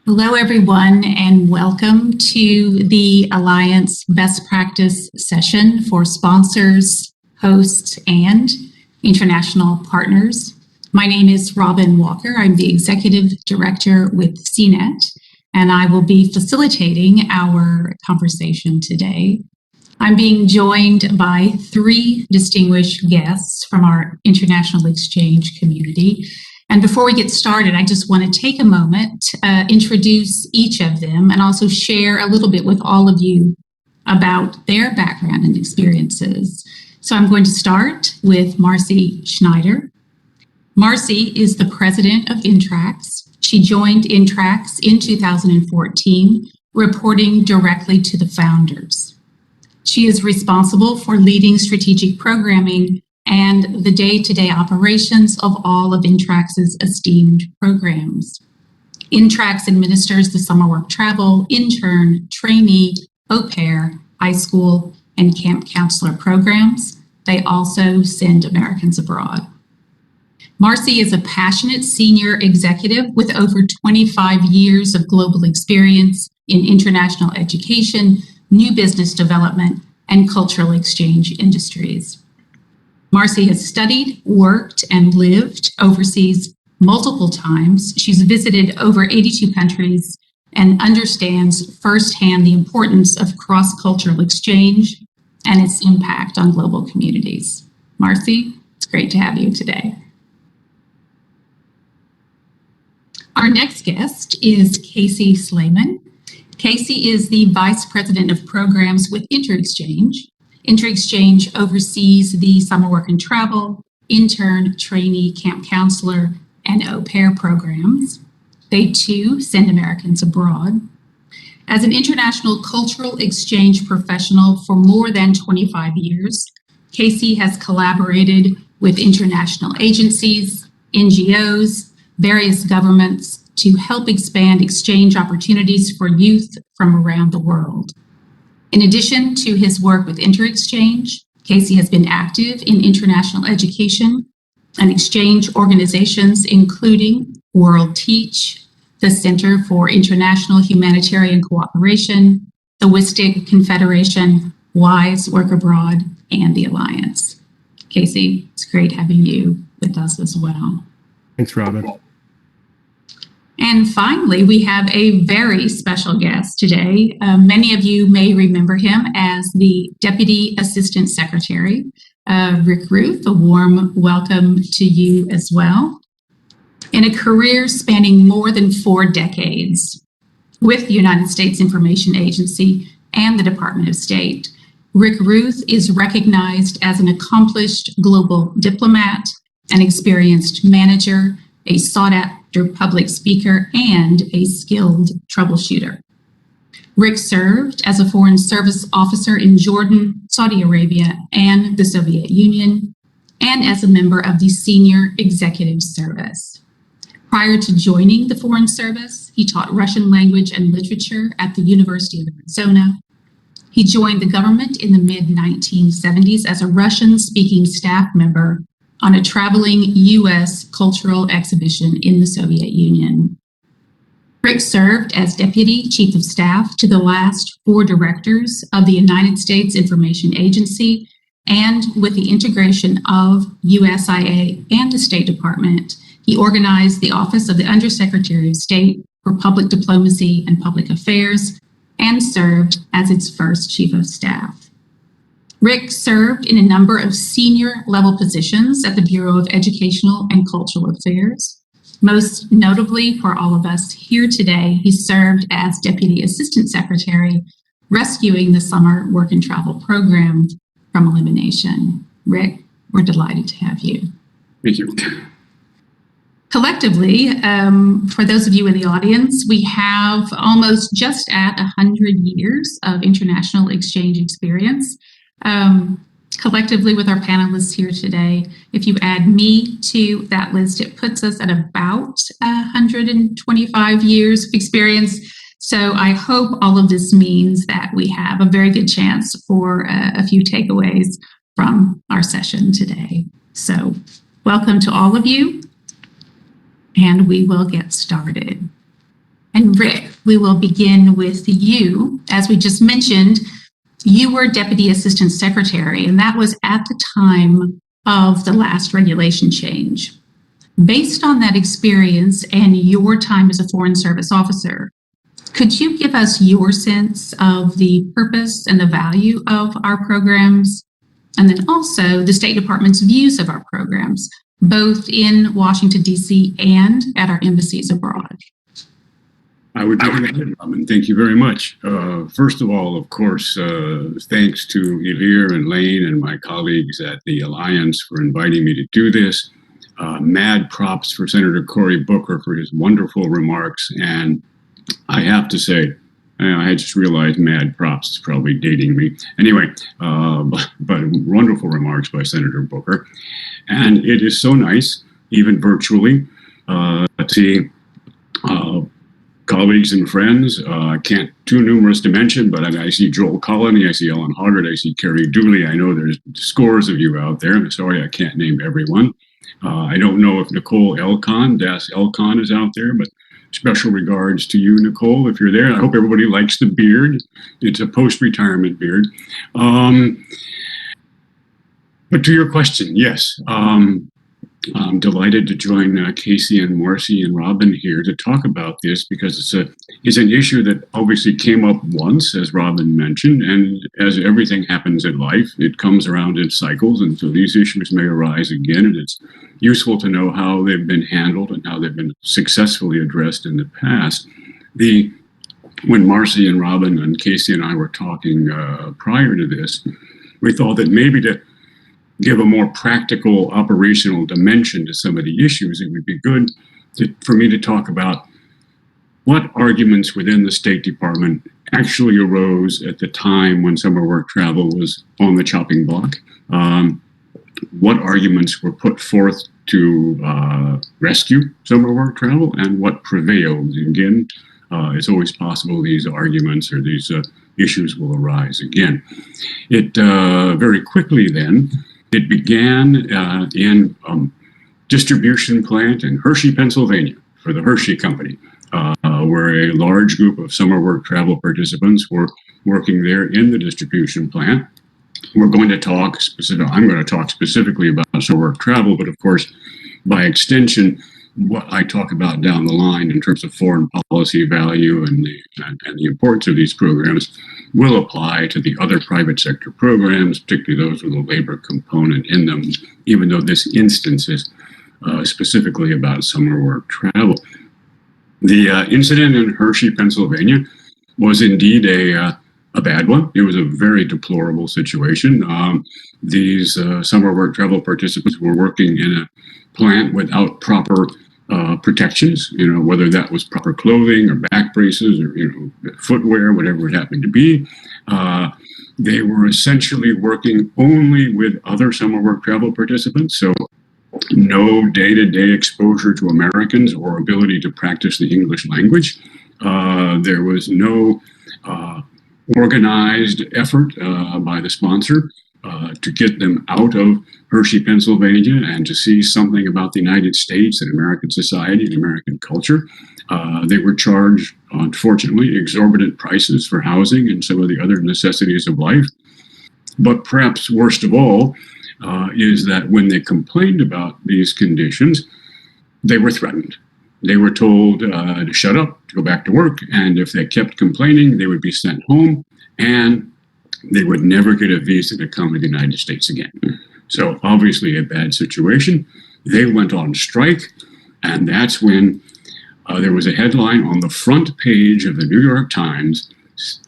Hello, everyone, and welcome to the Alliance Best Practice session for sponsors, hosts, and international partners. My name is Robin Walker. I'm the Executive Director with CNET, and I will be facilitating our conversation today. I'm being joined by three distinguished guests from our international exchange community. And before we get started, I just want to take a moment, introduce each of them, and also share a little bit with all of you about their background and experiences. So I'm going to start with Marcy Schneider. Marcy is the president of Intrax. She joined Intrax in 2014, reporting directly to the founders. She is responsible for leading strategic programming and the day-to-day operations of all of Intrax's esteemed programs. Intrax administers the summer work travel, intern, trainee, au pair, high school, and camp counselor programs. They also send Americans abroad. Marcy is a passionate senior executive with over 25 years of global experience in international education, new business development, and cultural exchange industries. Marcy has studied, worked, and lived overseas multiple times. She's visited over 82 countries and understands firsthand the importance of cross-cultural exchange and its impact on global communities. Marcy, it's great to have you today. Our next guest is Casey Slayman. Casey is the Vice President of Programs with InterExchange. InterExchange oversees the summer work and travel, intern, trainee, camp counselor, and au pair programs. They too send Americans abroad. As an international cultural exchange professional for more than 25 years, Casey has collaborated with international agencies, NGOs, various governments to help expand exchange opportunities for youth from around the world. In addition to his work with InterExchange, Casey has been active in international education and exchange organizations, including World Teach, the Center for International Humanitarian Cooperation, the WSTIC Confederation, WISE Work Abroad, and the Alliance. Casey, it's great having you with us as well. Thanks, Robin. And finally, we have a very special guest today. Many of you may remember him as the Deputy Assistant Secretary, Rick Ruth. A warm welcome to you as well. In a career spanning more than 4 decades with the United States Information Agency and the Department of State, Rick Ruth is recognized as an accomplished global diplomat, an experienced manager, a sought-after public speaker, and a skilled troubleshooter. Rick served as a Foreign Service officer in Jordan, Saudi Arabia, and the Soviet Union, and as a member of the Senior Executive Service. Prior to joining the Foreign Service, he taught Russian language and literature at the University of Arizona. He joined the government in the mid-1970s as a Russian-speaking staff member on a traveling U.S. cultural exhibition in the Soviet Union. Rick served as Deputy Chief of Staff to the last 4 directors of the United States Information Agency, and with the integration of USIA and the State Department, he organized the Office of the Undersecretary of State for Public Diplomacy and Public Affairs and served as its first Chief of Staff. Rick served in a number of senior level positions at the Bureau of Educational and Cultural Affairs. Most notably for all of us here today, he served as Deputy Assistant Secretary, rescuing the summer work and travel program from elimination. Rick, we're delighted to have you. Thank you. Collectively, for those of you in the audience, we have almost just at 100 years of international exchange experience. Collectively with our panelists here today, if you add me to that list, it puts us at about 125 years of experience. So I hope all of this means that we have a very good chance for a few takeaways from our session today. So welcome to all of you, and we will get started. And Rick, we will begin with you. As we just mentioned, you were Deputy Assistant Secretary, and that was at the time of the last regulation change. Based on that experience and your time as a Foreign Service officer, could you give us your sense of the purpose and the value of our programs, and then also the State Department's views of our programs, both in Washington, D.C. and at our embassies abroad? I would be glad, Robin. Thank you very much. First of all, of course, thanks to Ilir and Lane and my colleagues at the Alliance for inviting me to do this. Mad props for Senator Cory Booker for his wonderful remarks. And I have to say, I just realized mad props is probably dating me. Anyway, but wonderful remarks by Senator Booker. And it is so nice, even virtually, to see colleagues and friends. Can't too numerous to mention, but I see Joel Colony, I see Ellen Hoggart, I see Carrie Dooley. I know there's scores of you out there. I'm sorry I can't name everyone. I don't know if Nicole Elcon, Das Elcon, is out there, but special regards to you, Nicole, if you're there. I hope everybody likes the beard. It's a post-retirement beard. But to your question, yes. I'm delighted to join Casey and Marcy and Robin here to talk about this because it's an issue that obviously came up once, as Robin mentioned, and as everything happens in life, it comes around in cycles, and so these issues may arise again, and it's useful to know how they've been handled and how they've been successfully addressed in the past. When Marcy and Robin and Casey and I were talking prior to this, we thought that maybe to give a more practical operational dimension to some of the issues, it would be good for me to talk about what arguments within the State Department actually arose at the time when summer work travel was on the chopping block. What arguments were put forth to rescue summer work travel and what prevailed. Again, it's always possible these arguments or these issues will arise again. It very quickly then, it began in a distribution plant in Hershey, Pennsylvania, for the Hershey Company, where a large group of summer work travel participants were working there in the distribution plant. I'm going to talk specifically about summer work travel, but of course, by extension, what I talk about down the line in terms of foreign policy value and the importance of these programs will apply to the other private sector programs, particularly those with a labor component in them, even though this instance is specifically about summer work travel. The incident in Hershey, Pennsylvania was indeed a bad one. It was a very deplorable situation. These summer work travel participants were working in a plant without proper protections, whether that was proper clothing or back braces or, footwear, whatever it happened to be. They were essentially working only with other summer work travel participants. So no day-to-day exposure to Americans or ability to practice the English language. There was no organized effort by the sponsor to get them out of Hershey, Pennsylvania, and to see something about the United States and American society and American culture. They were charged, unfortunately, exorbitant prices for housing and some of the other necessities of life. But perhaps worst of all is that when they complained about these conditions, they were threatened. They were told to shut up, to go back to work, and if they kept complaining, they would be sent home, and they would never get a visa to come to the United States again. So obviously a bad situation. They went on strike, and that's when there was a headline on the front page of the New York Times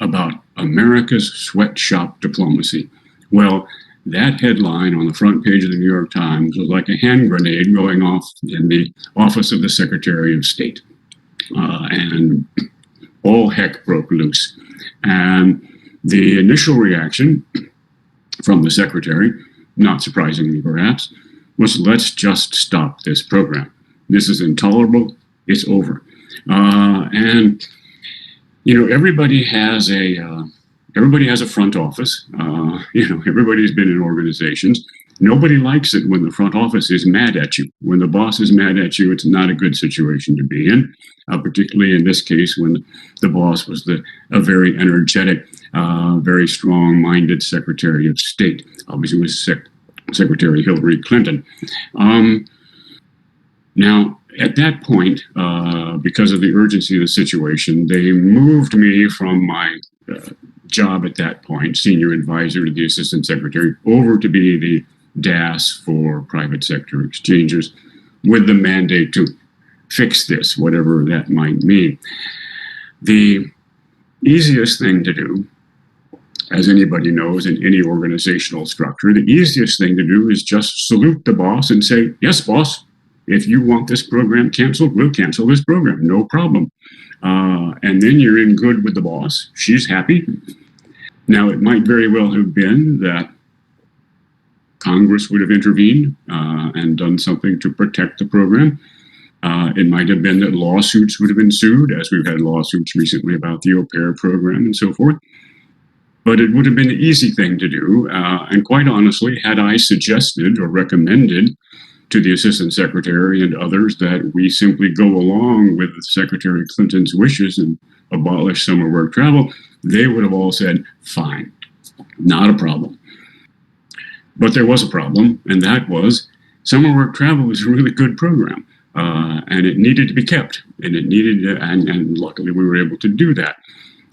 about America's sweatshop diplomacy. Well, that headline on the front page of the New York Times was like a hand grenade going off in the office of the Secretary of State. And all heck broke loose. And the initial reaction from the Secretary, not surprisingly perhaps, was let's just stop this program. This is intolerable. It's over. And everybody has a front office. Everybody's been in organizations, Nobody likes it when the front office is mad at you. When the boss is mad at you, it's not a good situation to be in, particularly in this case when the boss was a very energetic, very strong-minded Secretary of State. Obviously, it was Secretary Hillary Clinton. Now, at that point, because of the urgency of the situation, they moved me from my job at that point, senior advisor to the assistant secretary, over to be the DAS for private sector exchanges, with the mandate to fix this, whatever that might mean. The easiest thing to do, as anybody knows in any organizational structure, the easiest thing to do is just salute the boss and say, yes, boss, if you want this program canceled, we'll cancel this program, no problem. And then you're in good with the boss. She's happy. Now, it might very well have been that Congress would have intervened and done something to protect the program. It might have been that lawsuits would have ensued, as we've had lawsuits recently about the au pair program and so forth. But it would have been an easy thing to do. And quite honestly, had I suggested or recommended to the Assistant Secretary and others that we simply go along with Secretary Clinton's wishes and abolish summer work travel, they would have all said, fine, not a problem. But there was a problem, and that was summer work travel was a really good program, and it needed to be kept, and it needed to, and luckily we were able to do that.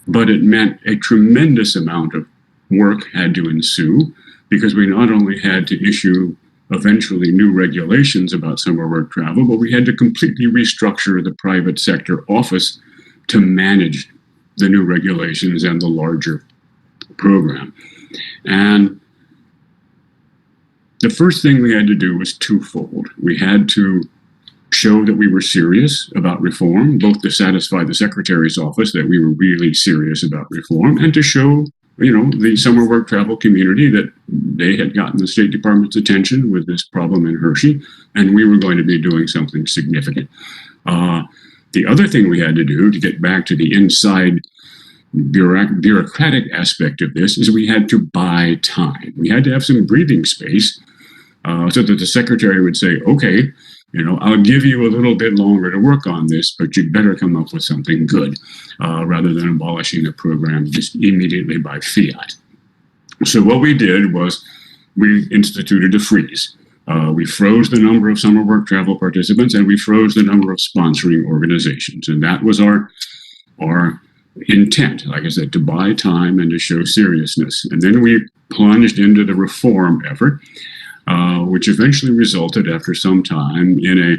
But it meant a tremendous amount of work had to ensue, because we not only had to issue eventually new regulations about summer work travel, but we had to completely restructure the private sector office to manage the new regulations and the larger program. And the first thing we had to do was twofold. We had to show that we were serious about reform, both to satisfy the Secretary's office that we were really serious about reform, and to show the summer work travel community that they had gotten the State Department's attention with this problem in Hershey, and we were going to be doing something significant. The other thing we had to do to get back to the inside bureaucratic aspect of this is we had to buy time. We had to have some breathing space so that the Secretary would say, okay, I'll give you a little bit longer to work on this, but you'd better come up with something good rather than abolishing the program just immediately by fiat. So what we did was we instituted a freeze. We froze the number of summer work travel participants, and we froze the number of sponsoring organizations. And that was our intent, like I said, to buy time and to show seriousness. And then we plunged into the reform effort, which eventually resulted after some time in a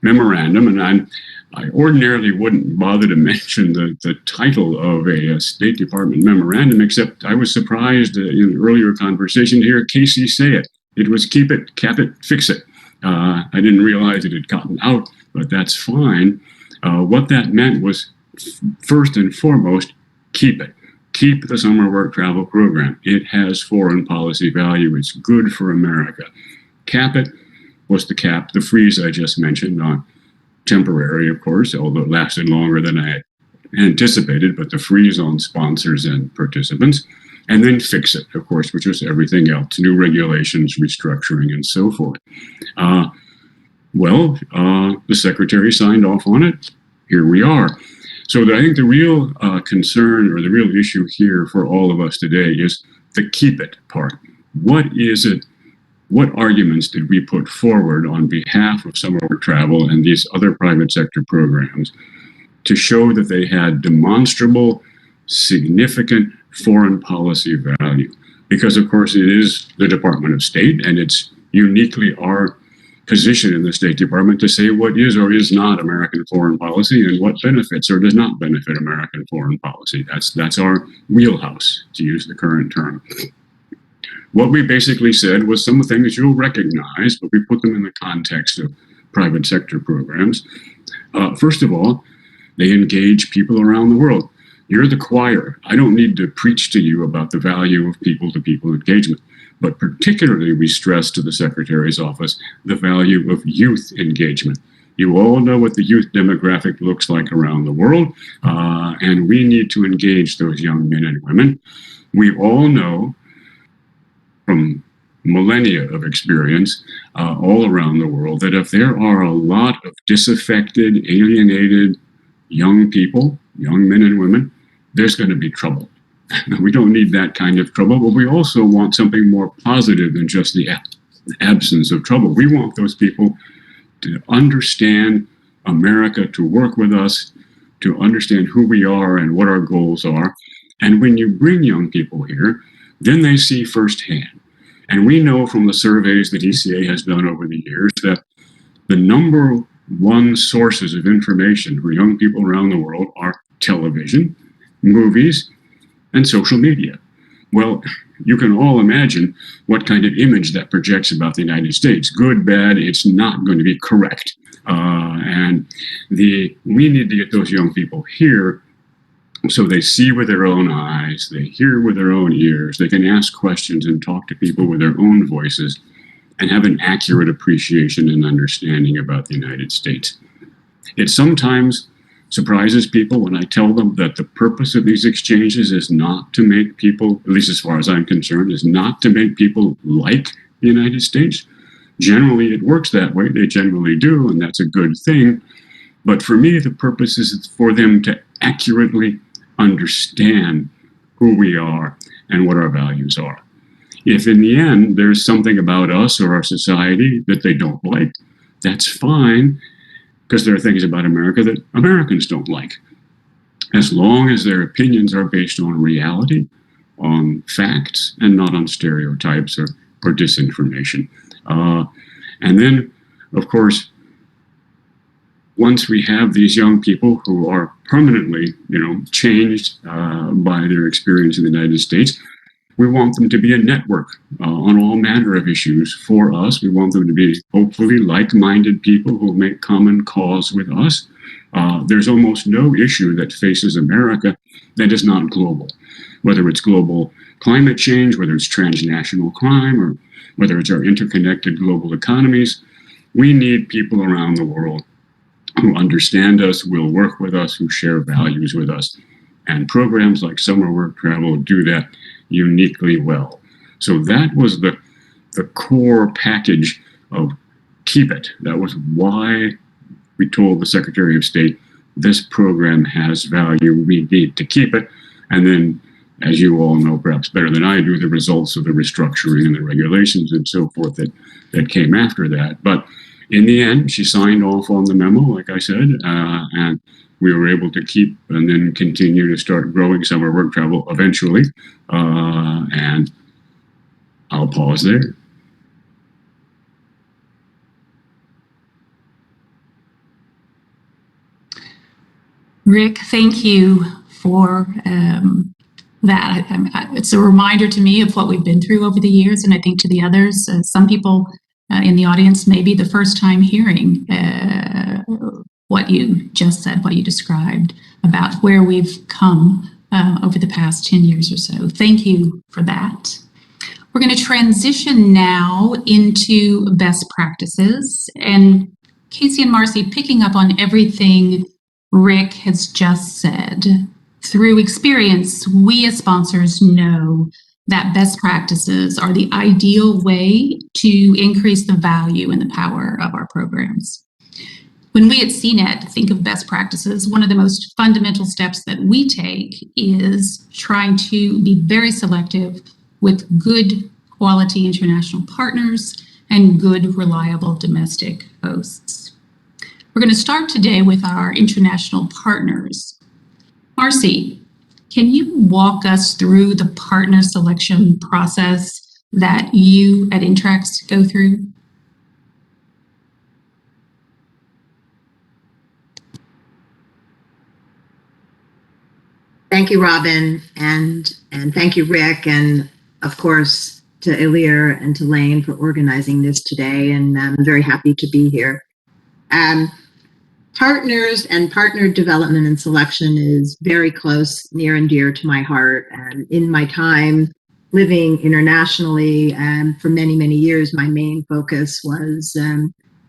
memorandum. And I ordinarily wouldn't bother to mention the title of a State Department memorandum, except I was surprised in an earlier conversation to hear Casey say it. It was keep it, cap it, fix it. I didn't realize it had gotten out, but that's fine. What that meant was, first and foremost, keep it. Keep the summer work travel program. It has foreign policy value. It's good for America. Cap it was the cap, the freeze I just mentioned, on temporary, of course, although it lasted longer than I had anticipated, but the freeze on sponsors and participants. And then fix it, of course, which was everything else, new regulations, restructuring, and so forth. The Secretary signed off on it. Here we are. So I think the real concern or the real issue here for all of us today is the keep it part. What is it? What arguments did we put forward on behalf of summer work travel and these other private sector programs to show that they had demonstrable, significant foreign policy value? Because, of course, it is the Department of State, and it's uniquely our position in the State Department to say what is or is not American foreign policy and what benefits or does not benefit American foreign policy. That's our wheelhouse, to use the current term. What we basically said was some things you'll recognize, but we put them in the context of private sector programs. First of all, they engage people around the world. You're the choir. I don't need to preach to you about the value of people-to-people engagement. But particularly, we stress to the Secretary's office the value of youth engagement. You all know what the youth demographic looks like around the world, and we need to engage those young men and women. We all know from millennia of experience all around the world that if there are a lot of disaffected, alienated young people, young men and women, there's going to be trouble. We don't need that kind of trouble, but we also want something more positive than just the absence of trouble. We want those people to understand America, to work with us, to understand who we are and what our goals are. And when you bring young people here, then they see firsthand. And we know from the surveys that ECA has done over the years that the number one sources of information for young people around the world are television, movies, and social media. Well, you can all imagine what kind of image that projects about the United States. Good, bad, it's not going to be correct. And we need to get those young people here so they see with their own eyes, they hear with their own ears, they can ask questions and talk to people with their own voices and have an accurate appreciation and understanding about the United States. It sometimes surprises people when I tell them that the purpose of these exchanges is not to make people, at least as far as I'm concerned, is not to make people like the United States. Generally, it works that way. They generally do, and that's a good thing. But for me, the purpose is for them to accurately understand who we are and what our values are. If in the end there's something about us or our society that they don't like, that's fine, because there are things about America that Americans don't like. As long as their opinions are based on reality, on facts, and not on stereotypes or disinformation. And then, of course, once we have these young people who are permanently, changed by their experience in the United States, we want them to be a network on all manner of issues for us. We want them to be hopefully like-minded people who make common cause with us. There's almost no issue that faces America that is not global, whether it's global climate change, whether it's transnational crime, or whether it's our interconnected global economies. We need people around the world who understand us, will work with us, who share values with us. And programs like Summer Work Travel do that uniquely well. So that was the core package of Keep It. That was why we told the Secretary of State, this program has value, we need to keep it. And then, as you all know perhaps better than I do, the results of the restructuring and the regulations and so forth that came after that. But in the end, she signed off on the memo, like I said, and we were able to keep and then continue to start growing Summer Work Travel eventually. And I'll pause there. Rick, thank you for that. It's a reminder to me of what we've been through over the years, and I think to the others, some people in the audience may be the first time hearing what you just said, what you described about where we've come over the past 10 years or so. Thank you for that. We're going to transition now into best practices. And Casey and Marcy, picking up on everything Rick has just said, through experience, we as sponsors know that best practices are the ideal way to increase the value and the power of our programs. When we at CNET think of best practices, one of the most fundamental steps that we take is trying to be very selective with good quality international partners and good, reliable domestic hosts. We're going to start today with our international partners. Marcy, can you walk us through the partner selection process that you at Intrax go through? Thank you, Robin, and thank you, Rick, and of course to Ilir and to Lane for organizing this today, and I'm very happy to be here. Partners and partner development and selection is very close, near and dear to my heart. And in my time living internationally, for many, many years, my main focus was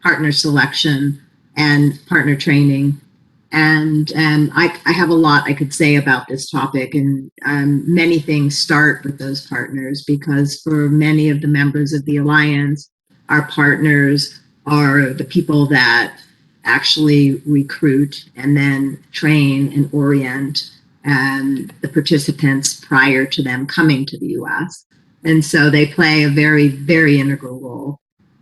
partner selection and partner training. And I have a lot I could say about this topic, and many things start with those partners, because for many of the members of the Alliance, our partners are the people that actually recruit and then train and orient the participants prior to them coming to the U.S. And so they play a very, very integral role.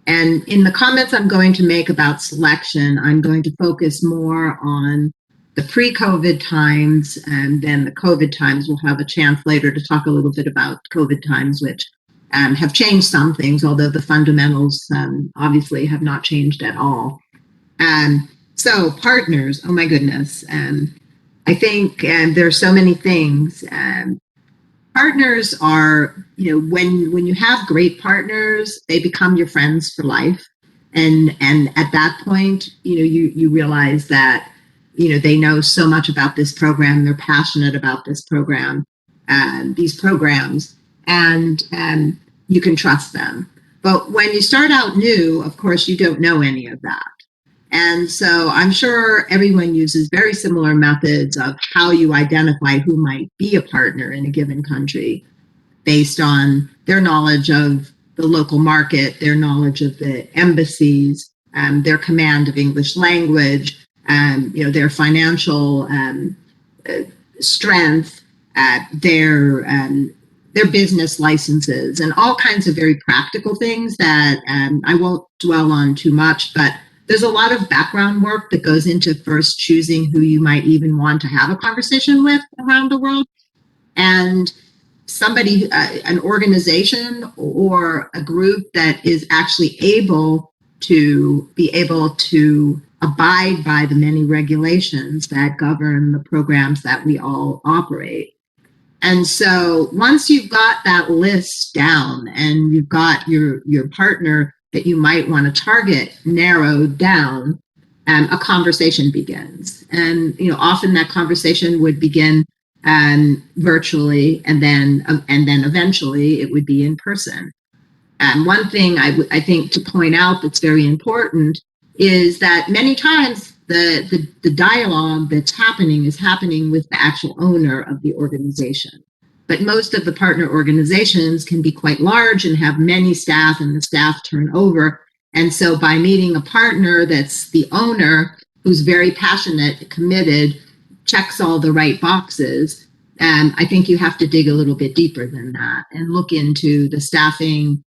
And in the comments I'm going to make about selection, I'm going to focus more on the pre-COVID times, and then the COVID times. We'll have a chance later to talk a little bit about COVID times, which have changed some things, although the fundamentals obviously have not changed at all. So partners, oh my goodness. I think there are so many things. Partners are, when you have great partners, they become your friends for life. And at that point, you realize that, they know so much about this program. They're passionate about this program, these programs, and you can trust them. But when you start out new, of course, you don't know any of that. And so I'm sure everyone uses very similar methods of how you identify who might be a partner in a given country based on their knowledge of the local market, their knowledge of the embassies, their command of English language, their financial strength, their business licenses, and all kinds of very practical things that I won't dwell on too much, but there's a lot of background work that goes into first choosing who you might even want to have a conversation with around the world. And somebody, an organization or a group that is actually able to abide by the many regulations that govern the programs that we all operate. And so once you've got that list down and you've got your partner that you might want to target narrowed down, a conversation begins. And often that conversation would begin virtually, and then eventually it would be in person. And one thing I think to point out that's very important is that many times the dialogue that's happening is happening with the actual owner of the organization. But most of the partner organizations can be quite large and have many staff, and the staff turn over. And so by meeting a partner that's the owner, who's very passionate, committed, checks all the right boxes, I think you have to dig a little bit deeper than that and look into the staffing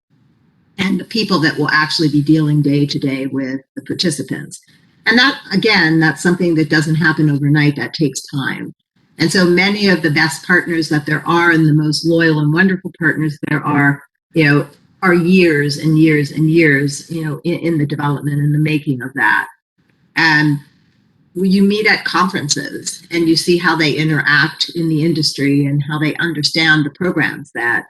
and the people that will actually be dealing day to day with the participants. And that, again, that's something that doesn't happen overnight. That takes time. And so many of the best partners that there are, and the most loyal and wonderful partners there are years and years and years, in the development and the making of that. And you meet at conferences and you see how they interact in the industry and how they understand the programs that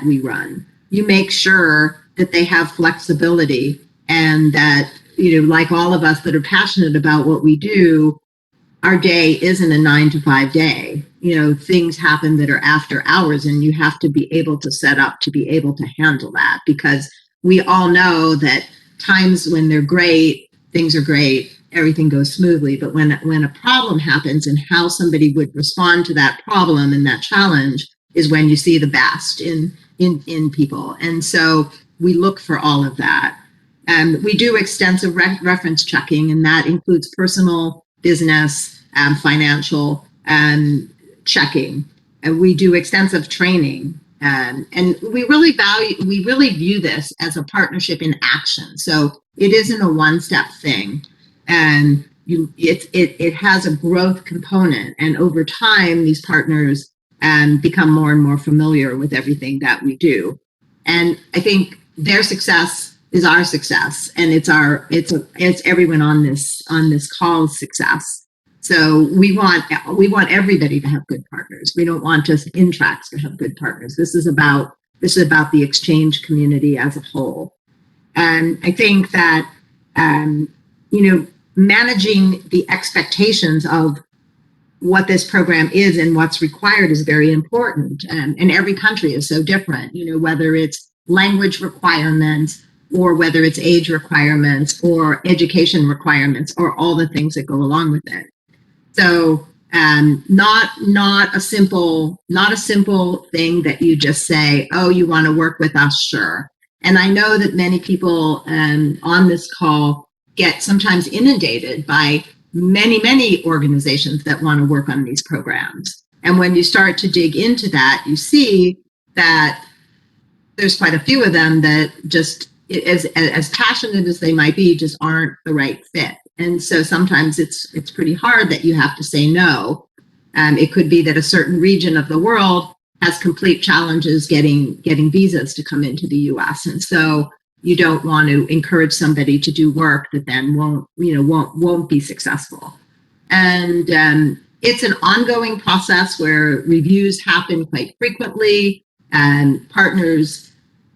we run. You make sure that they have flexibility, and that, like all of us that are passionate about what we do, our day isn't a 9-to-5 day. Things happen that are after hours, and you have to be able to set up to be able to handle that, because we all know that times when they're great, things are great, everything goes smoothly. But when a problem happens, and how somebody would respond to that problem and that challenge is when you see the best in people. And so we look for all of that. We do extensive reference checking, and that includes personal, business, financial checking. And we do extensive training. And we really view this as a partnership in action. So it isn't a one-step thing. And it has a growth component. And over time, these partners become more and more familiar with everything that we do. And I think their success is our success, and it's everyone on this call's success. So we want everybody to have good partners. We don't want just Intrax to have good partners. This is about the exchange community as a whole. And I think that managing the expectations of what this program is and what's required is very important. And every country is so different. Whether it's language requirements, or whether it's age requirements or education requirements, or all the things that go along with it. So not a simple thing that you just say, oh, you want to work with us, sure. And I know that many people on this call get sometimes inundated by many organizations that want to work on these programs. And when you start to dig into that, you see that there's quite a few of them that just, as passionate as they might be, just aren't the right fit. And so sometimes it's pretty hard that you have to say no. It could be that a certain region of the world has complete challenges getting visas to come into the U.S. And so you don't want to encourage somebody to do work that then won't be successful. And it's an ongoing process where reviews happen quite frequently, and partners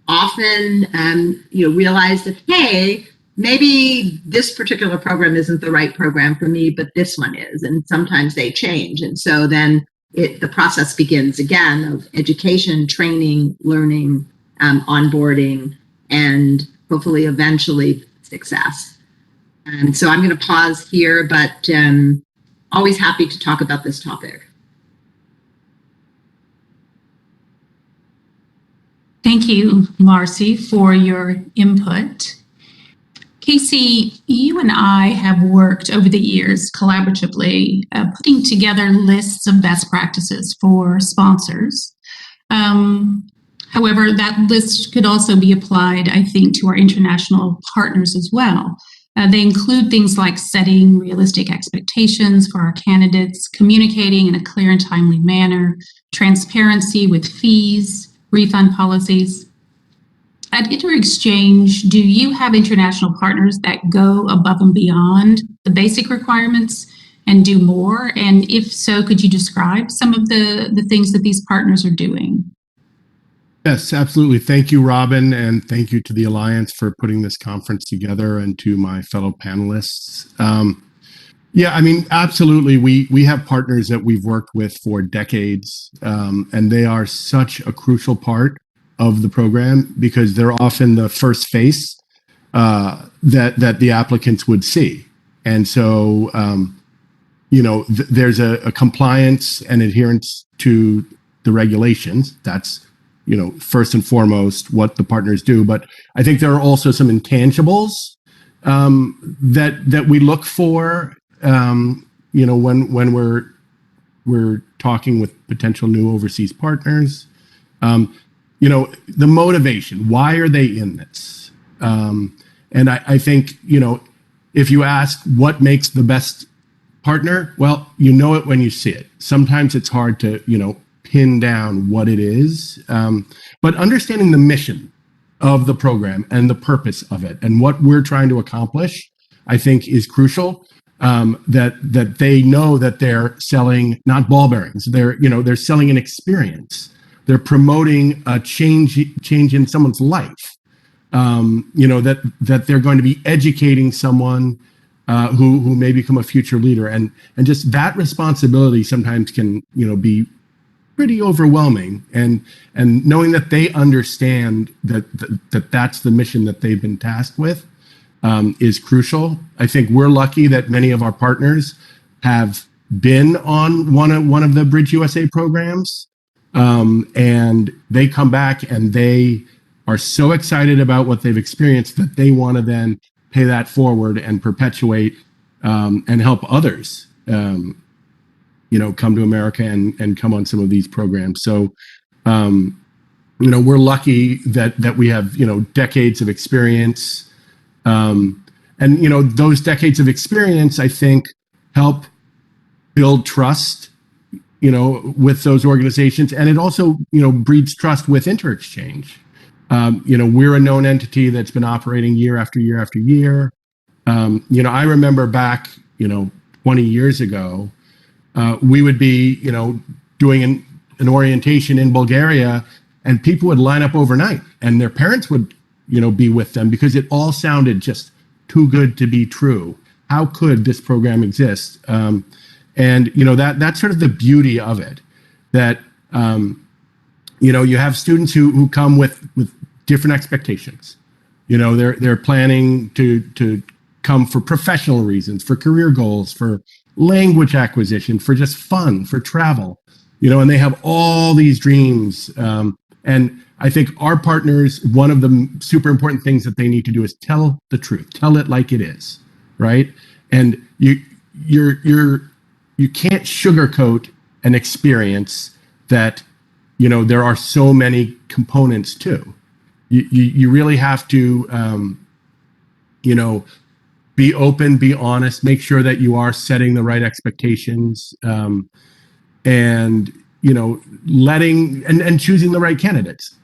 often realize that, hey, maybe this particular program isn't the right program for me, but this one is. And sometimes they change. And so then the process begins again of education, training, learning, onboarding, and hopefully eventually success. And so I'm going to pause here, but always happy to talk about this topic. Thank you, Marcy, for your input. Casey, you and I have worked over the years collaboratively, putting together lists of best practices for sponsors. However, that list could also be applied, I think, to our international partners as well. They include things like setting realistic expectations for our candidates, communicating in a clear and timely manner, transparency with fees, refund policies. At InterExchange, do you have international partners that go above and beyond the basic requirements and do more? And if so, could you describe some of the things that these partners are doing? Yes, absolutely. Thank you, Robin, and thank you to the Alliance for putting this conference together and to my fellow panelists. Yeah, I mean, absolutely. We have partners that we've worked with for decades, and they are such a crucial part of the program because they're often the first face that the applicants would see. And so, there's a compliance and adherence to the regulations. That's, first and foremost what the partners do. But I think there are also some intangibles that we look for, when we're talking with potential new overseas partners. The motivation, why are they in this? And I think, if you ask what makes the best partner, well, you know it when you see it. Sometimes it's hard to, pin down what it is. But understanding the mission of the program and the purpose of it and what we're trying to accomplish, I think is crucial. That they know that they're selling not ball bearings. They're selling an experience. They're promoting a change in someone's life. That they're going to be educating someone who may become a future leader, and just that responsibility sometimes can be pretty overwhelming. And knowing that they understand that's the mission that they've been tasked with is crucial. I think we're lucky that many of our partners have been on one of the Bridge USA programs. And they come back and they are so excited about what they've experienced that they want to then pay that forward and perpetuate and help others, come to America and come on some of these programs. So, we're lucky that we have, decades of experience. And those decades of experience, I think, help build trust with those organizations. And it also, breeds trust with InterExchange. We're a known entity that's been operating year after year after year. I remember back, 20 years ago, we would be, doing an orientation in Bulgaria, and people would line up overnight and their parents would, be with them because it all sounded just too good to be true. How could this program exist? And that's sort of the beauty of it, that you have students who come with different expectations. They're planning to come for professional reasons, for career goals, for language acquisition, for just fun, for travel, and they have all these dreams. And I think our partners, one of the super important things that they need to do is tell the truth, tell it like it is, right? And you can't sugarcoat an experience that, there are so many components to. You really have to, be open, be honest, make sure that you are setting the right expectations, and letting and choosing the right candidates,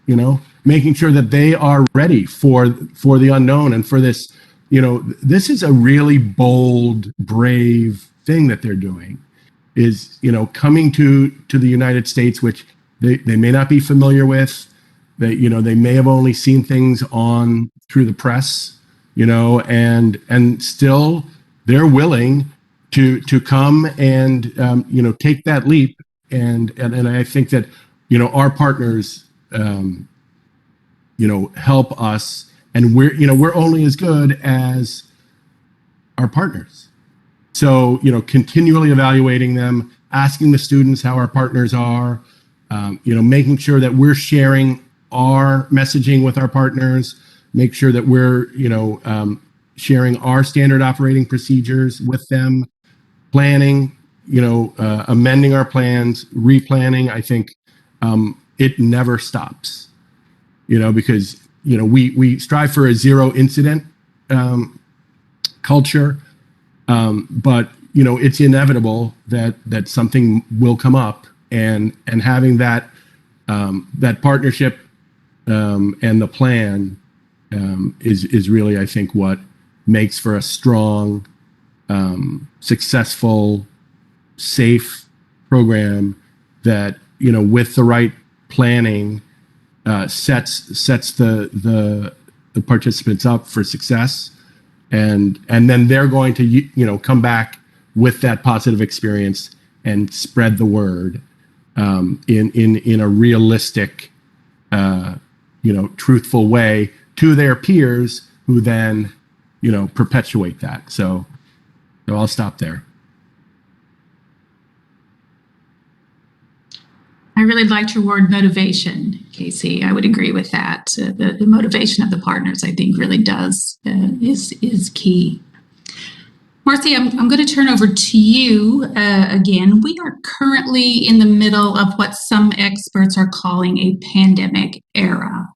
making sure that they are ready for the unknown and for this. This is a really bold, brave thing that they're doing, is coming to the United States, which they may not be familiar with. They may have only seen things through the press, and still they're willing to come and take that leap. And I think that our partners help us, and we're only as good as our partners. So continually evaluating them, asking the students how our partners are, making sure that we're sharing our messaging with our partners, make sure that we're sharing our standard operating procedures with them, planning, amending our plans, replanning. I think it never stops, because we strive for a zero incident culture, but it's inevitable that something will come up, and having that partnership and the plan is really, I think, what makes for a strong, successful, safe program that with the right planning sets the participants up for success, and then they're going to come back with that positive experience and spread the word in a realistic, truthful way to their peers, who then perpetuate that. So I'll stop there. I really liked your word motivation, Casey. I would agree with that. The motivation of the partners, I think, really is key. Marcy, I'm going to turn over to you again. We are currently in the middle of what some experts are calling a pandemic era.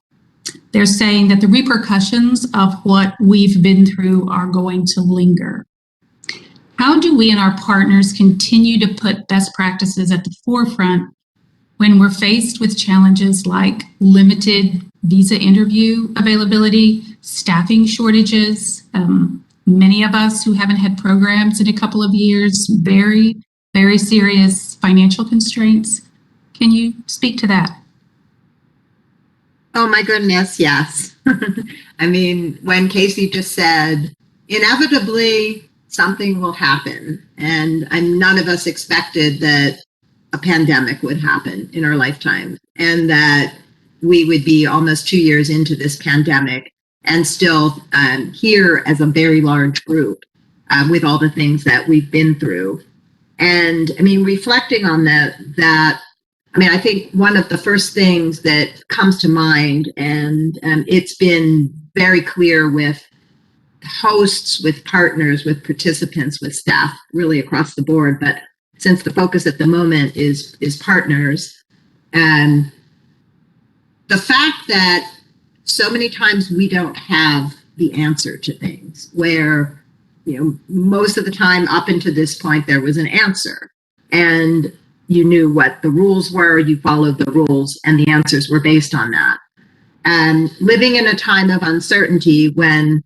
They're saying that the repercussions of what we've been through are going to linger. How do we and our partners continue to put best practices at the forefront when we're faced with challenges like limited visa interview availability, staffing shortages, many of us who haven't had programs in a couple of years, very, very serious financial constraints? Can you speak to that? Oh my goodness, yes. I mean, when Casey just said, inevitably something will happen, and none of us expected that a pandemic would happen in our lifetime, and that we would be almost 2 years into this pandemic and still here as a very large group with all the things that we've been through. And I mean, reflecting on that, I think one of the first things that comes to mind, and it's been very clear with hosts, with partners, with participants, with staff, really across the board, but since the focus at the moment is partners, and the fact that so many times we don't have the answer to things, where most of the time up until this point there was an answer, and you knew what the rules were, you followed the rules, and the answers were based on that. And living in a time of uncertainty when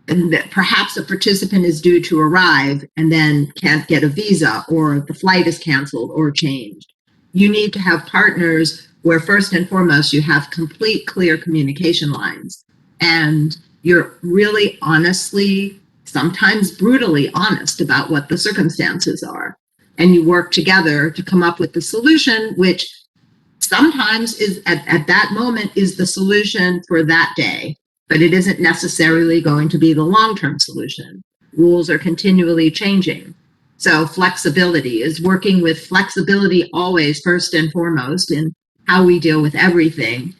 and that perhaps a participant is due to arrive and then can't get a visa, or the flight is canceled or changed. You need to have partners where first and foremost you have complete, clear communication lines, and you're really honestly, sometimes brutally honest about what the circumstances are. And you work together to come up with the solution, which sometimes is at that moment is the solution for that day, but it isn't necessarily going to be the long-term solution. Rules are continually changing. So flexibility is working with flexibility always first and foremost in how we deal with everything.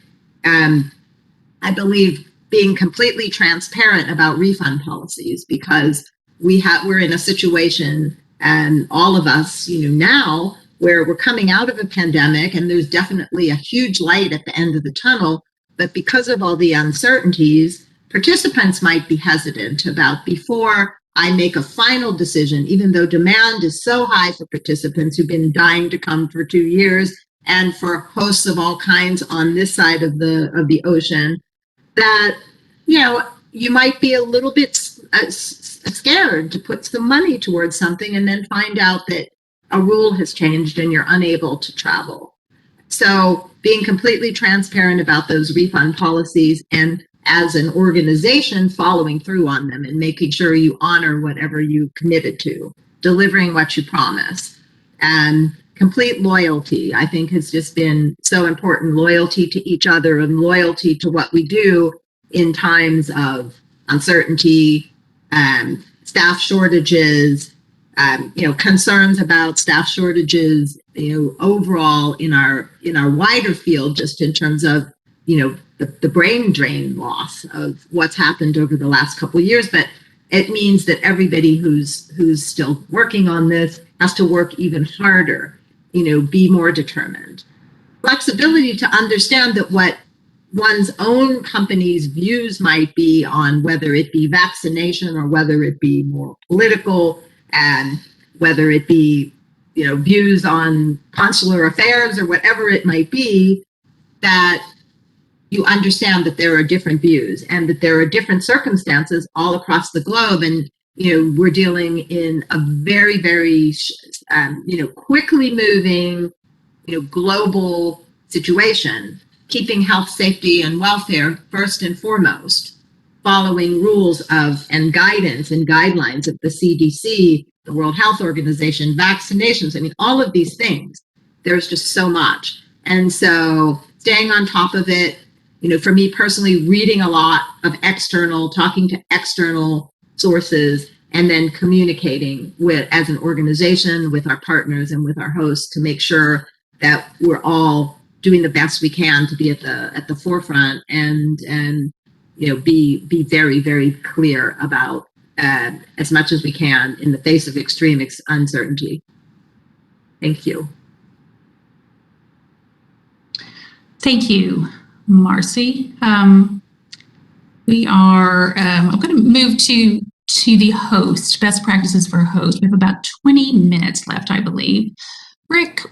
I believe being completely transparent about refund policies, because we're in a situation, and all of us, now, where we're coming out of a pandemic and there's definitely a huge light at the end of the tunnel, but because of all the uncertainties, participants might be hesitant about, before I make a final decision, even though demand is so high for participants who've been dying to come for 2 years, and for hosts of all kinds on this side of the ocean, that you might be a little bit scared to put some money towards something and then find out that a rule has changed and you're unable to travel. So being completely transparent about those refund policies, and as an organization following through on them and making sure you honor whatever you committed to, delivering what you promise. And complete loyalty, I think, has just been so important. Loyalty to each other and loyalty to what we do in times of uncertainty, staff shortages, concerns about staff shortages, overall in our wider field, just in terms of, the brain drain loss of what's happened over the last couple of years. But it means that everybody who's still working on this has to work even harder, be more determined. Flexibility to understand that what one's own company's views might be on whether it be vaccination or whether it be more political, and whether it be, views on consular affairs or whatever it might be, that you understand that there are different views and that there are different circumstances all across the globe. And, we're dealing in a very, very, quickly moving, global situation, keeping health, safety, and welfare first and foremost, following rules of and guidance and guidelines of the CDC, the World Health Organization, vaccinations. I mean, all of these things, there's just so much. And so staying on top of it, for me personally, reading a lot of talking to external sources, and then communicating as an organization with our partners and with our hosts to make sure that we're all doing the best we can to be at the forefront and be very, very clear about as much as we can in the face of extreme uncertainty. Thank you. Thank you, Marcy. We are, I'm going to move to the host, best practices for a host. We have about 20 minutes left, I believe. Rick,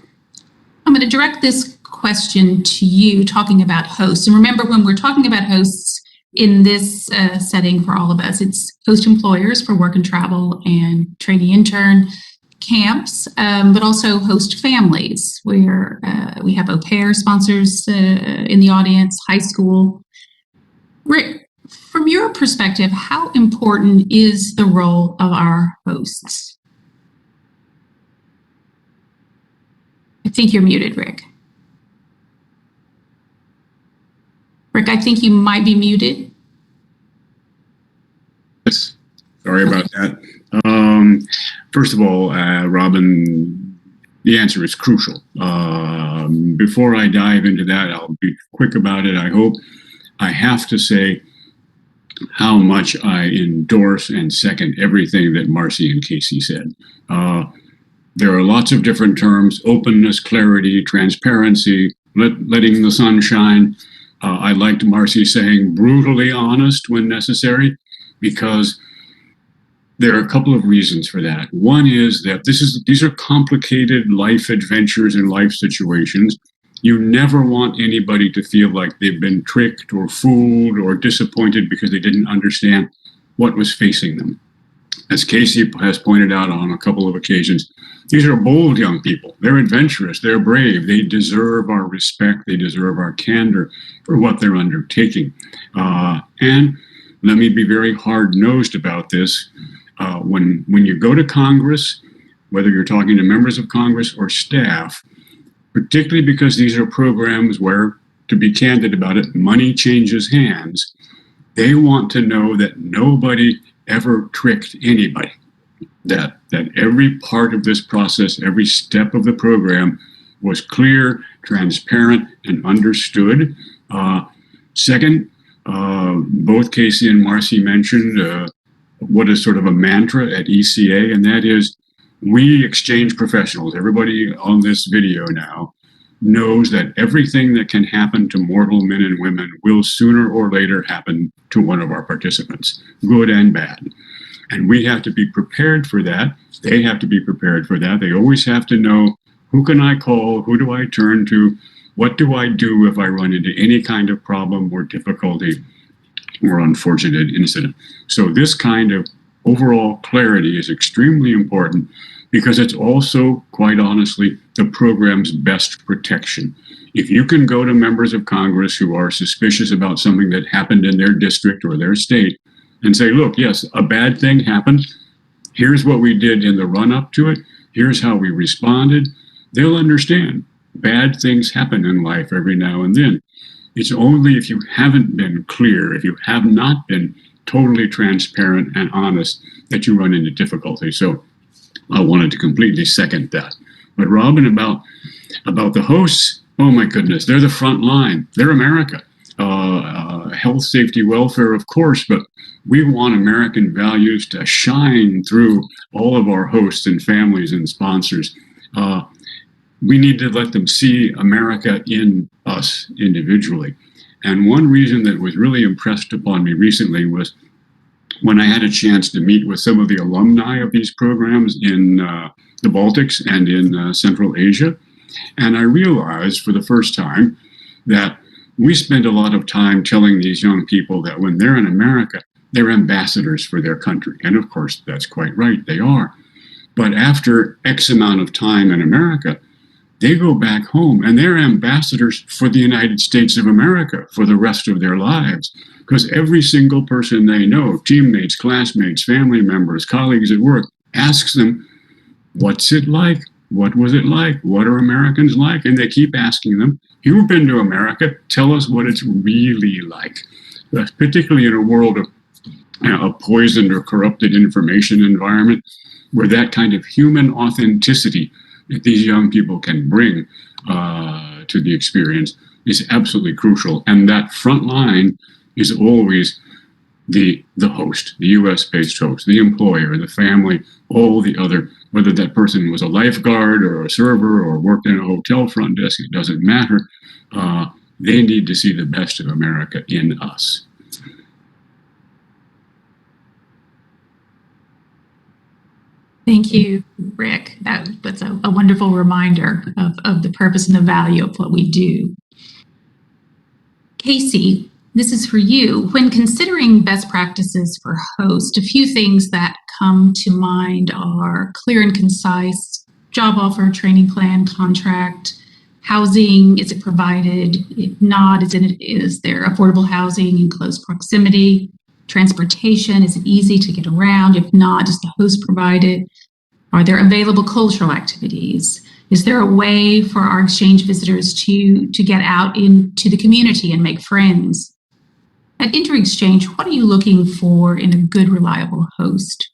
I'm going to direct this question to you, talking about hosts. And remember, when we're talking about hosts in this setting for all of us, it's host employers for work and travel and trainee intern camps, but also host families, where we have au pair sponsors in the audience, high school. Rick, from your perspective, how important is the role of our hosts? I think you're muted, Rick. Rick, I think you might be muted. Yes, sorry about that. First of all, Robin, the answer is crucial. Before I dive into that, I'll be quick about it, I hope. I have to say how much I endorse and second everything that Marcy and Casey said. There are lots of different terms: openness, clarity, transparency, letting the sun shine. I liked Marcy saying brutally honest when necessary, because there are a couple of reasons for that. One is that these are complicated life adventures and life situations. You never want anybody to feel like they've been tricked or fooled or disappointed because they didn't understand what was facing them. As Casey has pointed out on a couple of occasions, these are bold young people. They're adventurous, they're brave, they deserve our respect, they deserve our candor for what they're undertaking. And let me be very hard-nosed about this. When you go to Congress, whether you're talking to members of Congress or staff, particularly because these are programs where, to be candid about it, money changes hands, they want to know that nobody ever tricked anybody. that every part of this process, every step of the program was clear, transparent, and understood. Second, both Casey and Marcy mentioned what is sort of a mantra at ECA, and that is we exchange professionals. Everybody on this video now knows that everything that can happen to mortal men and women will sooner or later happen to one of our participants, good and bad. And we have to be prepared for that. They have to be prepared for that. They always have to know, who can I call? Who do I turn to? What do I do if I run into any kind of problem or difficulty or unfortunate incident? So this kind of overall clarity is extremely important, because it's also, quite honestly, the program's best protection. If you can go to members of Congress who are suspicious about something that happened in their district or their state and say, look, yes, a bad thing happened. Here's what we did in the run-up to it. Here's how we responded. They'll understand. Bad things happen in life every now and then. It's only if you haven't been clear, if you have not been totally transparent and honest, that you run into difficulty. So I wanted to completely second that. But Robin, about the hosts, oh my goodness, they're the front line. They're America. Health, safety, welfare, of course, but we want American values to shine through all of our hosts and families and sponsors. We need to let them see America in us individually. And one reason that was really impressed upon me recently was when I had a chance to meet with some of the alumni of these programs in the Baltics and in Central Asia. And I realized for the first time that we spend a lot of time telling these young people that when they're in America, they're ambassadors for their country. And of course, that's quite right, they are. But after X amount of time in America, they go back home and they're ambassadors for the United States of America for the rest of their lives. Because every single person they know, teammates, classmates, family members, colleagues at work, asks them, what's it like? What was it like? What are Americans like? And they keep asking them, you've been to America, tell us what it's really like. Particularly in a world of a poisoned or corrupted information environment, where that kind of human authenticity that these young people can bring to the experience is absolutely crucial. And that front line is always the host, the US-based host, the employer, the family, all the other, whether that person was a lifeguard or a server or worked in a hotel front desk, it doesn't matter. They need to see the best of America in us. Thank you, Rick. That's a wonderful reminder of the purpose and the value of what we do. Casey, this is for you. When considering best practices for hosts, a few things that come to mind are clear and concise job offer, training plan, contract, housing. Is it provided? If not, is there affordable housing in close proximity? Transportation, is it easy to get around? If not, does the host provide it? Are there available cultural activities? Is there a way for our exchange visitors to get out into the community and make friends? At InterExchange, what are you looking for in a good, reliable host?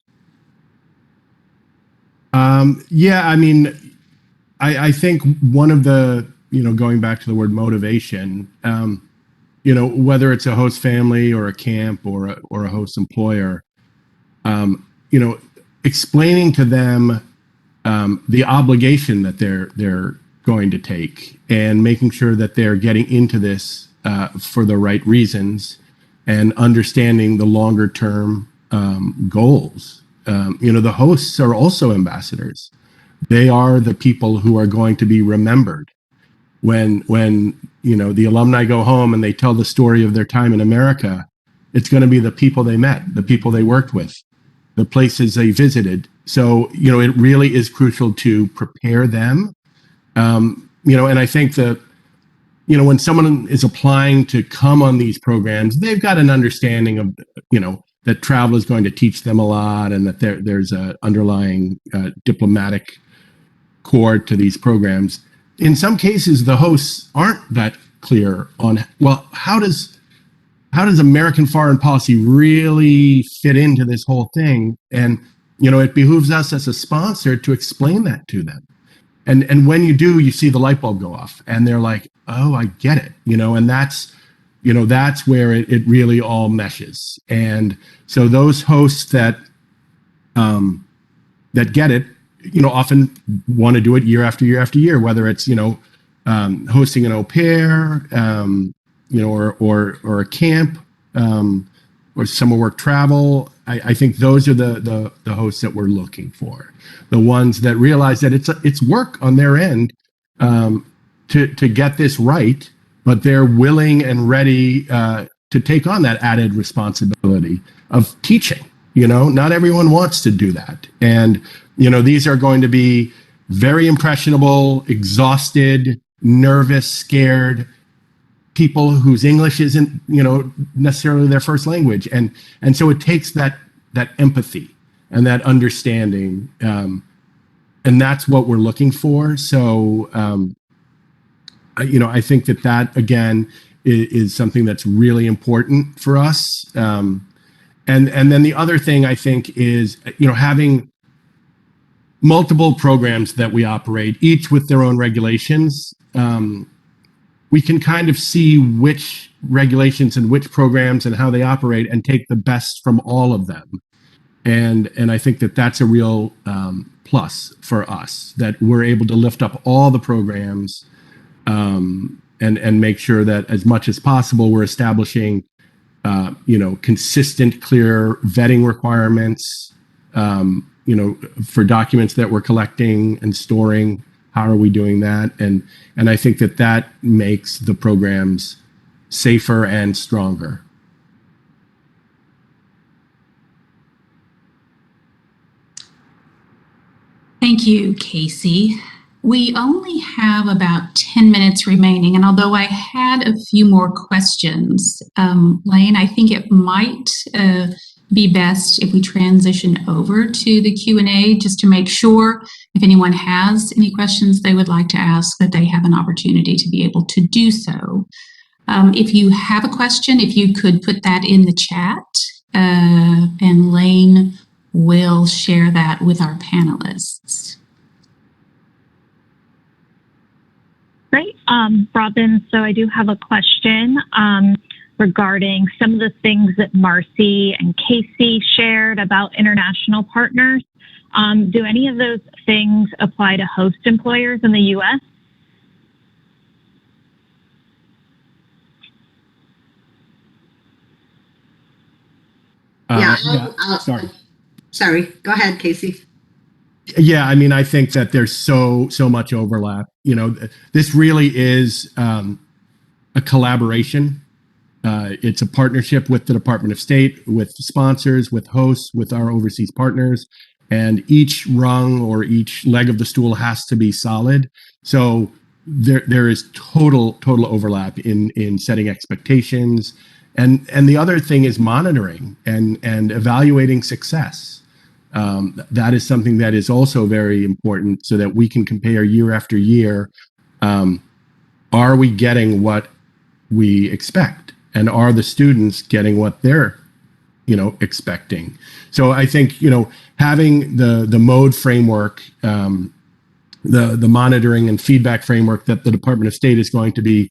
I think one of the, going back to the word motivation, whether it's a host family or a camp or a host employer, explaining to them the obligation that they're going to take and making sure that they're getting into this for the right reasons and understanding the longer term goals. The hosts are also ambassadors. They are the people who are going to be remembered when the alumni go home and they tell the story of their time in America. It's going to be the people they met, the people they worked with, the places they visited. So, it really is crucial to prepare them. And I think that, when someone is applying to come on these programs, they've got an understanding of, that travel is going to teach them a lot and that there's a underlying diplomatic core to these programs. In some cases, the hosts aren't that clear on, well, how does American foreign policy really fit into this whole thing? And it behooves us as a sponsor to explain that to them. And when you do, you see the light bulb go off and they're like, oh, I get it, and that's where it really all meshes. And so those hosts that get it, often want to do it year after year after year, whether it's, hosting an au pair, or a camp, or summer work travel. I think those are the hosts that we're looking for, the ones that realize that it's work on their end to get this right, but they're willing and ready to take on that added responsibility of teaching. Not everyone wants to do that, and these are going to be very impressionable, exhausted, nervous, scared people whose English isn't, necessarily their first language. And so it takes that empathy and that understanding. And that's what we're looking for. So, I think that again is something that's really important for us. And then the other thing I think is, having multiple programs that we operate, each with their own regulations. We can kind of see which regulations and which programs and how they operate and take the best from all of them. And I think that's a real plus for us, that we're able to lift up all the programs and make sure that as much as possible, we're establishing, consistent, clear vetting requirements, for documents that we're collecting and storing. How are we doing that? And I think that makes the programs safer and stronger. Thank you, Casey. We only have about 10 minutes remaining, and although I had a few more questions, Lane, I think it might be best if we transition over to the Q&A, just to make sure if anyone has any questions they would like to ask, that they have an opportunity to be able to do so. If you have a question, if you could put that in the chat, and Lane will share that with our panelists. Great, Robin, so I do have a question regarding some of the things that Marcy and Casey shared about international partners. Do any of those things apply to host employers in the U.S.? Sorry, go ahead, Casey. Yeah, I think that there's so much overlap. This really is a collaboration. It's a partnership with the Department of State, with sponsors, with hosts, with our overseas partners, and each rung or each leg of the stool has to be solid. So there is total overlap in setting expectations, and the other thing is monitoring and evaluating success. That is something that is also very important, so that we can compare year after year. Are we getting what we expect? And are the students getting what they're, expecting? So I think, having the MODE framework, the monitoring and feedback framework that the Department of State is going to be,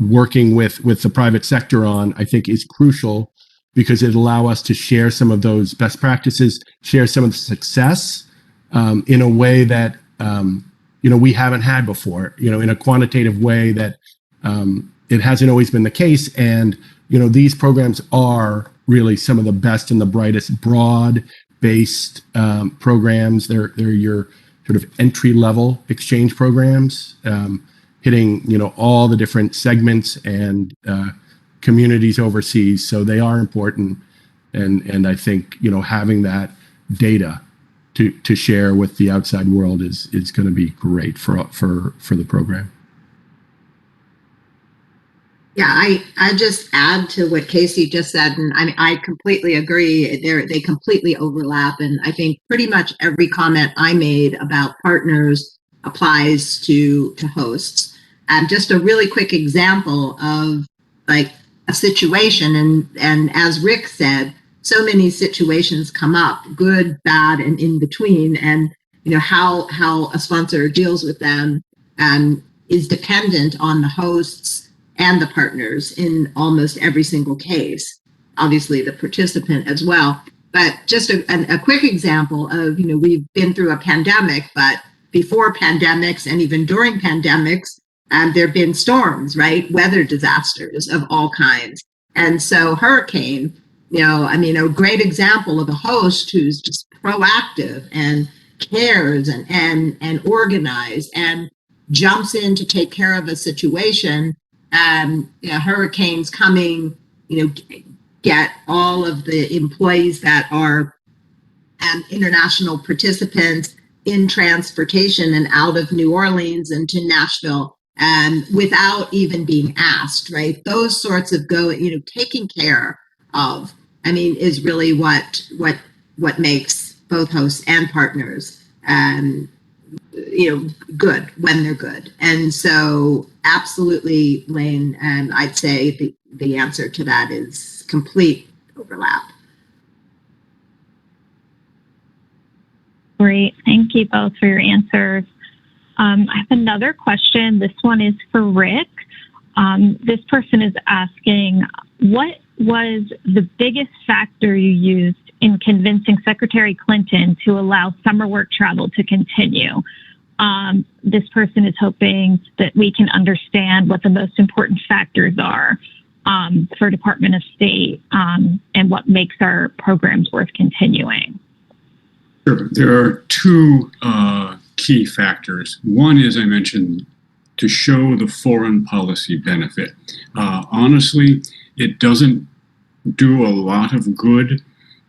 working with the private sector on, I think is crucial, because it allow us to share some of those best practices, share some of the success in a way that, we haven't had before, in a quantitative way that it hasn't always been the case. And, these programs are really some of the best and the brightest broad-based programs. They're your sort of entry-level exchange programs, hitting, all the different segments and communities overseas. So they are important. And I think, having that data to share with the outside world is going to be great for the program. Yeah, I just add to what Casey just said, and I completely agree. They completely overlap, and I think pretty much every comment I made about partners applies to hosts. And just a really quick example of like a situation, and as Rick said, so many situations come up, good, bad, and in between, and how a sponsor deals with them is dependent on the hosts and the partners in almost every single case. Obviously, the participant as well. But just a quick example of, we've been through a pandemic, but before pandemics and even during pandemics, there have been storms, right? Weather disasters of all kinds. And so hurricane, a great example of a host who's just proactive and cares and organized and jumps in to take care of a situation. Hurricanes coming, get all of the employees that are international participants in transportation and out of New Orleans and to Nashville without even being asked, right? Those sorts of taking care of, is really what makes both hosts and partners, good when they're good. And so absolutely, Lane, I'd say the answer to that is complete overlap. Great. Thank you both for your answers. I have another question. This one is for Rick. This person is asking, what was the biggest factor you used in convincing Secretary Clinton to allow summer work travel to continue? This person is hoping that we can understand what the most important factors are for Department of State and what makes our programs worth continuing. Sure. There are two key factors. One is, I mentioned, to show the foreign policy benefit. Honestly, it doesn't do a lot of good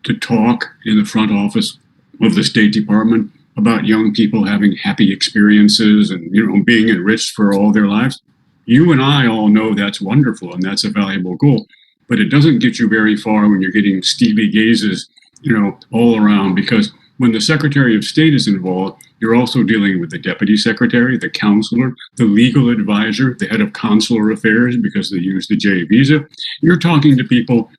to talk in the front office of the State Department about young people having happy experiences and being enriched for all their lives. You and I all know that's wonderful and that's a valuable goal, but it doesn't get you very far when you're getting Stevie gazes, all around, because when the Secretary of State is involved, you're also dealing with the Deputy Secretary, the Counselor, the Legal Advisor, the Head of Consular Affairs, because they use the J visa. You're talking to people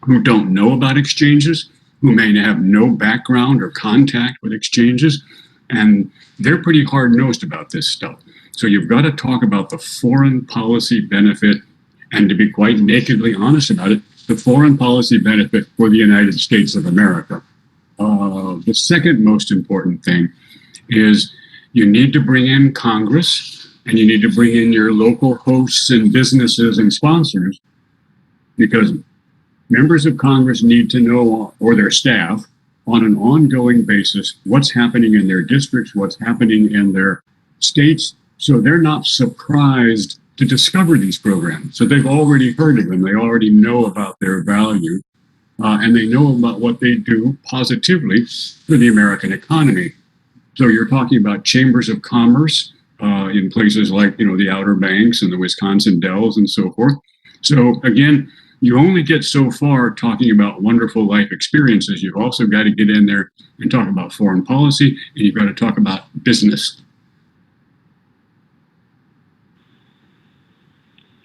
who don't know about exchanges, who may have no background or contact with exchanges, and they're pretty hard-nosed about this stuff. So you've got to talk about the foreign policy benefit, and to be quite nakedly honest about it, the foreign policy benefit for the United States of America. The second most important thing is you need to bring in Congress, and you need to bring in your local hosts and businesses and sponsors, because members of Congress need to know, or their staff, on an ongoing basis, what's happening in their districts, what's happening in their states, so they're not surprised to discover these programs. So they've already heard of them, they already know about their value, and they know about what they do positively for the American economy. So you're talking about chambers of commerce in places like, the Outer Banks and the Wisconsin Dells and so forth. So again, you only get so far talking about wonderful life experiences. You've also got to get in there and talk about foreign policy, and you've got to talk about business.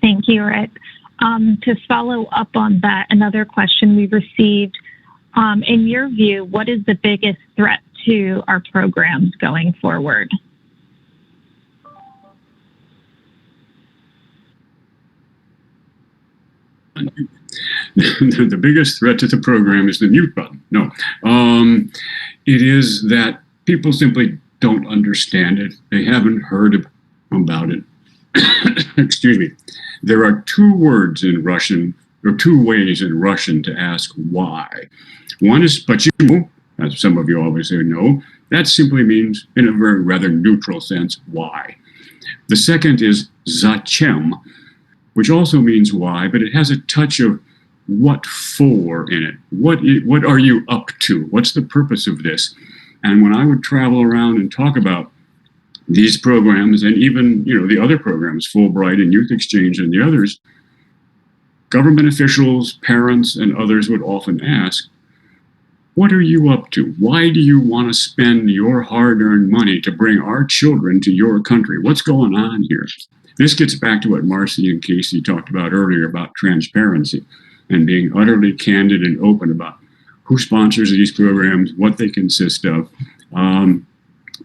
Thank you, Rick. To follow up on that, another question we received, in your view, what is the biggest threat to our programs going forward? The biggest threat to the program is the mute button. No, it is that people simply don't understand it. They haven't heard about it. Excuse me. There are two words in Russian, or two ways in Russian to ask why. One is "почему," as some of you obviously know. That simply means, in a very rather neutral sense, why. The second is "зачем," which also means why, but it has a touch of what for in it. What are you up to? What's the purpose of this? And when I would travel around and talk about these programs, and even the other programs, Fulbright and Youth Exchange and the others, government officials, parents, and others would often ask, what are you up to? Why do you want to spend your hard-earned money to bring our children to your country? What's going on here? This gets back to what Marcy and Casey talked about earlier about transparency. and being utterly candid and open about who sponsors these programs, what they consist of.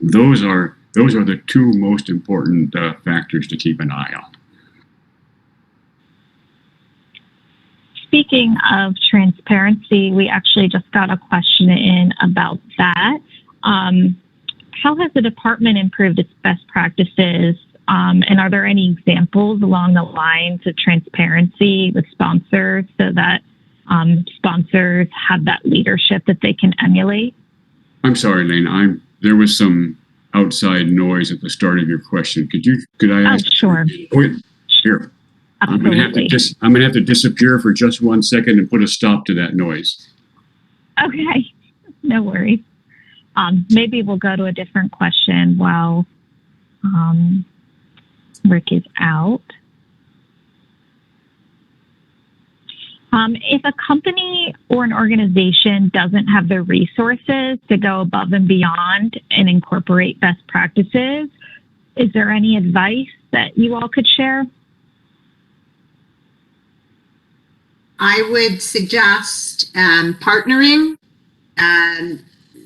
Those are the two most important factors to keep an eye on. Speaking of transparency, we actually just got a question in about that. How has the department improved its best practices? And are there any examples along the lines of transparency with sponsors so that sponsors have that leadership that they can emulate? I'm sorry, Lane. There was some outside noise at the start of your question. Could I ask? Oh, sure. Here. Absolutely. I'm gonna have to disappear for just 1 second and put a stop to that noise. Okay, no worries. Maybe we'll go to a different question while Rick is out. If a company or an organization doesn't have the resources to go above and beyond and incorporate best practices, is there any advice that you all could share? I would suggest partnering.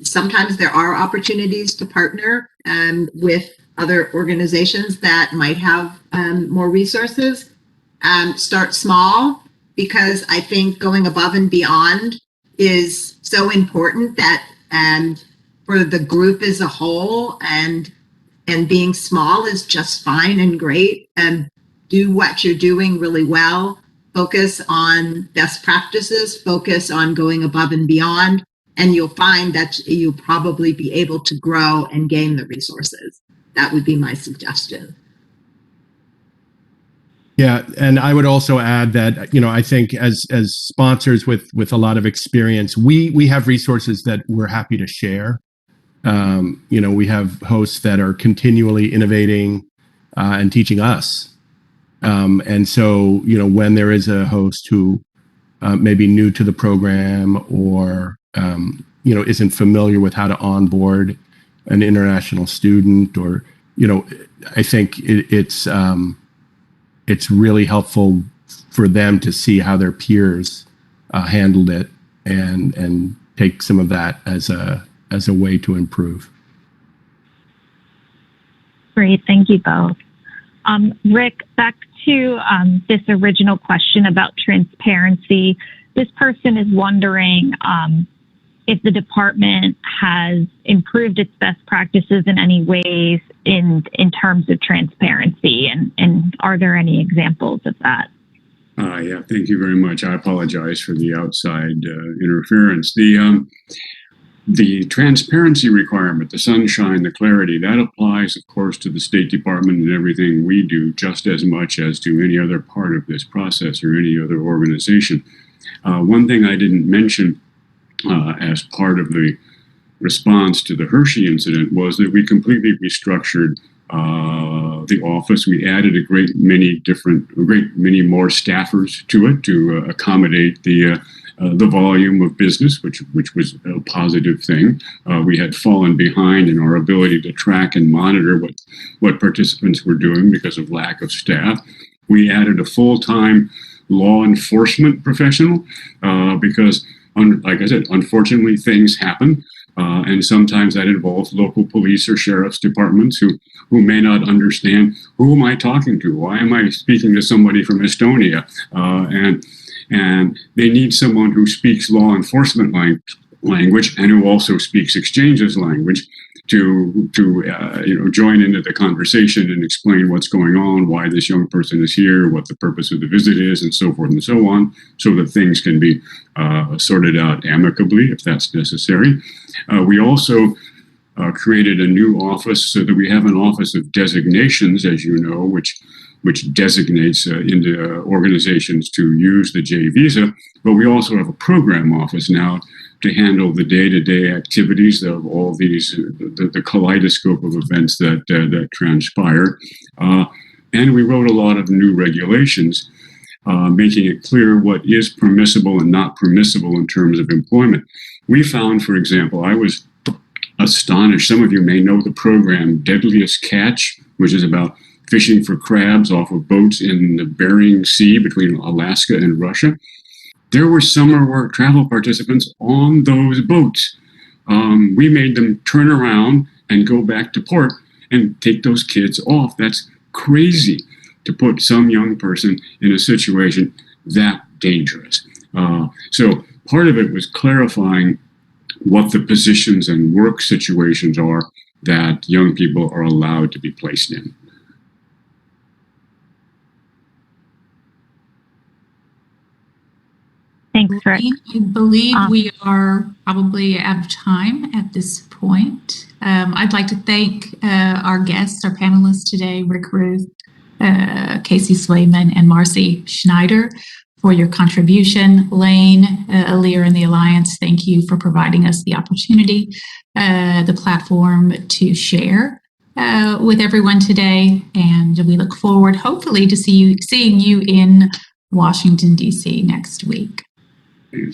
Sometimes there are opportunities to partner with other organizations that might have more resources. Start small, because I think going above and beyond is so important that for the group as a whole, and being small is just fine and great. Do what you're doing really well. Focus on best practices, focus on going above and beyond, and you'll find that you'll probably be able to grow and gain the resources. That would be my suggestion. Yeah, and I would also add that, I think as sponsors with a lot of experience, we have resources that we're happy to share. We have hosts that are continually innovating and teaching us. And so, when there is a host who may be new to the program or, isn't familiar with how to onboard an international student, or, I think it's really helpful for them to see how their peers handled it and take some of that as a way to improve. Great, thank you both. Rick, back to this original question about transparency. This person is wondering if the department has improved its best practices in any ways in terms of transparency, and are there any examples of that? Yeah, thank you very much. I apologize for the outside interference. The transparency requirement, the sunshine, the clarity, that applies, of course, to the State Department and everything we do just as much as to any other part of this process or any other organization. One thing I didn't mention as part of the response to the Hershey incident was that we completely restructured the office. We added a great many more staffers to it to accommodate the volume of business, which was a positive thing. We had fallen behind in our ability to track and monitor what participants were doing because of lack of staff. We added a full-time law enforcement professional because, like I said, unfortunately things happen. And sometimes that involves local police or sheriff's departments who may not understand, who am I talking to? Why am I speaking to somebody from Estonia? And they need someone who speaks law enforcement language and who also speaks exchanges language to join into the conversation and explain what's going on, why this young person is here, what the purpose of the visit is, and so forth and so on, so that things can be sorted out amicably if that's necessary. We also created a new office so that we have an office of designations, as you know, which designates into organizations to use the J visa, but we also have a program office now to handle the day-to-day activities of all these, the kaleidoscope of events that transpire. And we wrote a lot of new regulations, making it clear what is permissible and not permissible in terms of employment. We found, for example, I was astonished. Some of you may know the program Deadliest Catch, which is about fishing for crabs off of boats in the Bering Sea between Alaska and Russia. there were summer work travel participants on those boats. We made them turn around and go back to port and take those kids off. That's crazy to put some young person in a situation that dangerous. So part of it was clarifying what the positions and work situations are that young people are allowed to be placed in. Thanks, Rick. I believe we are probably out of time at this point. I'd like to thank our guests, our panelists today, Rick Ruth, Casey Swayman, and Marcy Schneider, for your contribution. Lane, Alir, and the Alliance, thank you for providing us the opportunity, the platform to share with everyone today. And we look forward, hopefully, to seeing you in Washington, D.C. next week.